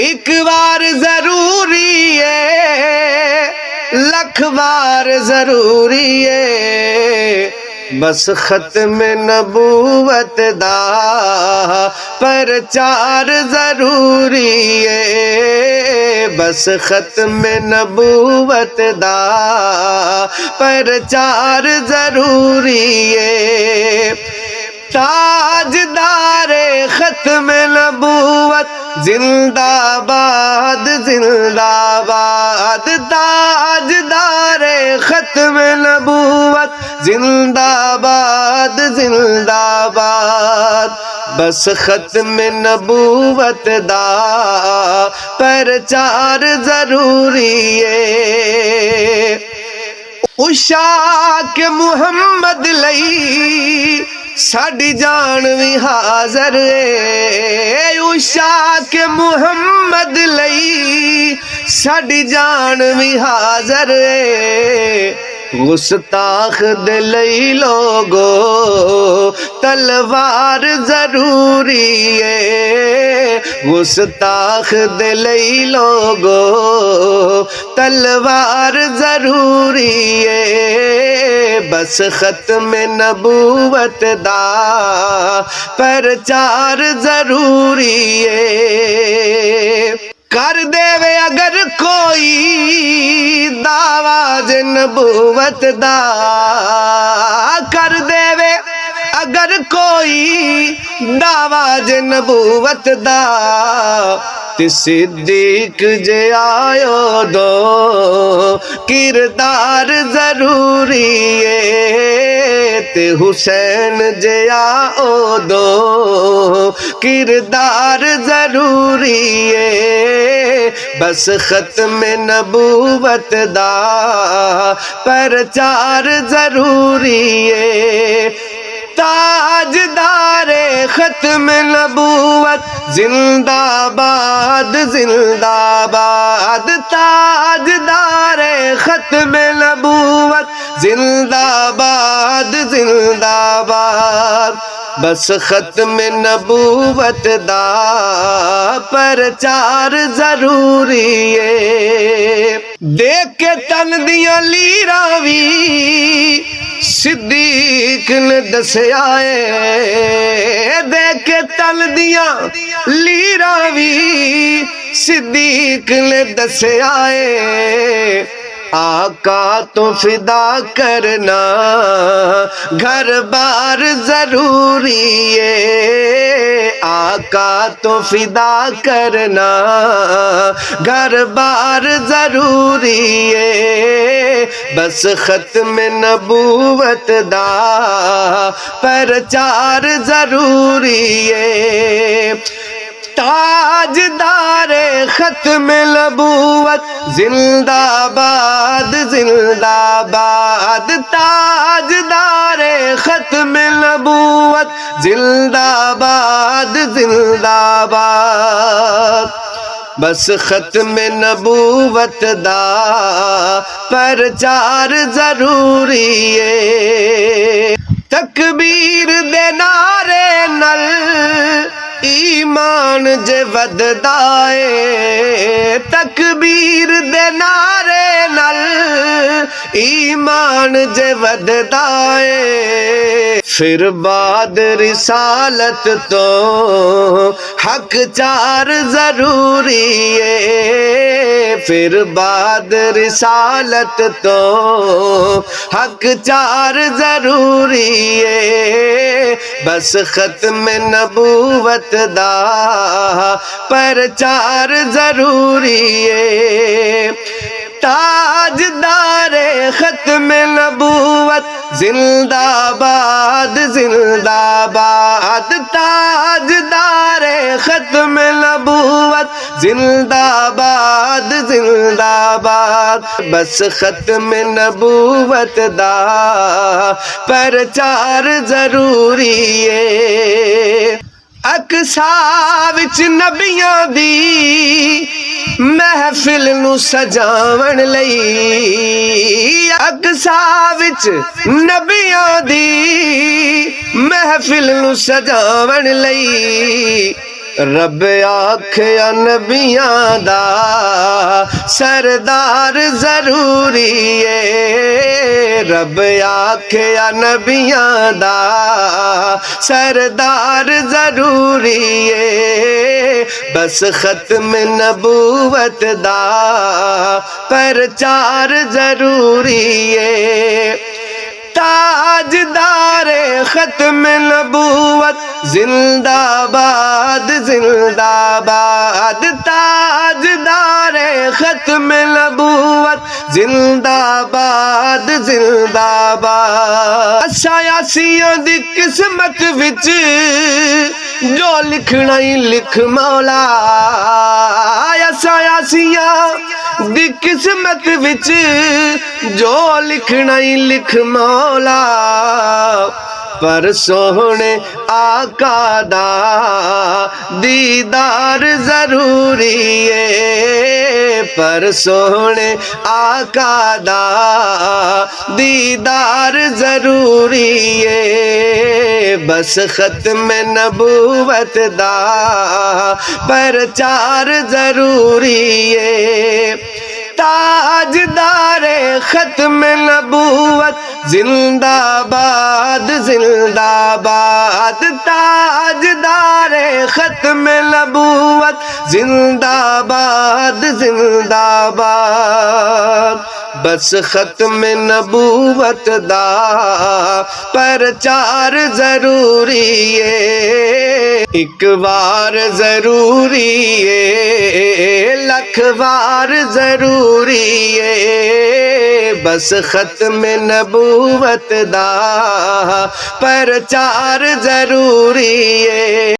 एक बार जरूरी है, लख बार जरूरी है। बस खत्म नबूवत दा प्रचार जरूरी है। बस खत्म नबूवत दा प्रचार जरूरी है। ताजदारे खत्म नबूवत जिंदाबाद जिंदाबाद। ताजदारे खत्म नबूवत जिंदाबाद जिंदाबाद। बस खत्म नबूवत दा प्रचार जरूरी है। उशाक मुहम्मद लई साड़ी जान भी हाजर है। उशाक मुहम्मद लई साड़ी जान भी हाजर है। गुस्ताख दे लई लोगो तलवार जरूरी है। गुस्ताख दे लई लोगो तलवार जरूरी है। बस खत्म नबूवत दा प्रचार जरूरी है। कर देवे अगर कोई दावा ज नबूवत दा, कर देवे अगर कोई दावा ज नबूवत दा, ते सिद्दीक जे आयो दो किरदार जरूरी है। ते हुसैन जे आओ दो किरदार जरूरी है। बस खत्म नबूवत दा प्रचार जरूरी है। ताजदारे खत्म नबूवत जिंदाबाद जिंदाबाद। ताजदारे खत्म नबूवत जिंदाबाद जिंदाबाद। बस खत्म नबूवत दा प्रचार जरूरी है। देख के तन दिया लीरावी सिद्दीक ने दसिया है। देख के तन दिया लीरावी सिद्दीक ने दसिया है। आका तो फिदा करना घर बार जरूरी है। आका तो फिदा करना घर बार जरूरी है। बस खत्म नबूवत दा प्रचार जरूरी है। ताजदारे खत्म नबूवत जिंदाबाद जिंदाबाद। ताजदारे खत्म नबूवत जिंदाबाद जिंदाबाद। बस खत्म नबूवत दा प्रचार जरूरी है। तकबीर दे नारे नल ईमान जे वधदा है। तकबीर दे नारे नल ईमान जे वधदा है। फिर बाद रिसालत तो हक चार जरूरी है। फिर बाद रिसालत तो हक चार जरूरी है। बस खत्म नबूवत दा प्रचार जरूरी है। ताजदारे खत्म नबूवत जिंदाबाद जिंदाबाद। ताजदारे खत्म नबूवत जिंदाबाद जिंदाबाद। बस खत्म नबूवत दा प्रचार जरूरी है। अकसा विच नबियां दी महफिल नू सजावण लई। अकसा विच नबियां दी महफिल नू सजावण लई रब आख्या नबियां दा सरदार जरूरी है। रब आख्या नबियां दा सरदार जरूरी है। बस खत्म नबूवत दा प्रचार जरूरी है। ताजदारे खत्म नबूवत जिंदाबाद जिंदाबाद। ताजदारे खत्म नबूवत जिंदाबाद जिंदाबाद। सायासियां दी किस्मत विच जो लिखना ही लिख मौला। सायासियां दी किस्मत विच जो लिखना ही लिख मौला। पर सोहने आका दा दीदार जरूरी है। पर सोहने आका दा दीदार जरूरी है। बस खत्म नबूवत दा प्रचार जरूरी है। ताजदारे खत्म नबूवत जिंदाबाद जिंदाबाद। ताजदारे खत्म नबूवत जिंदाबाद जिंदाबाद। बस खत्म नबूवत दा प्रचार जरूरी है। एक बार जरूरी है, लख बार जरूरी है। बस खत्म नबूवत दा प्रचार जरूरी है।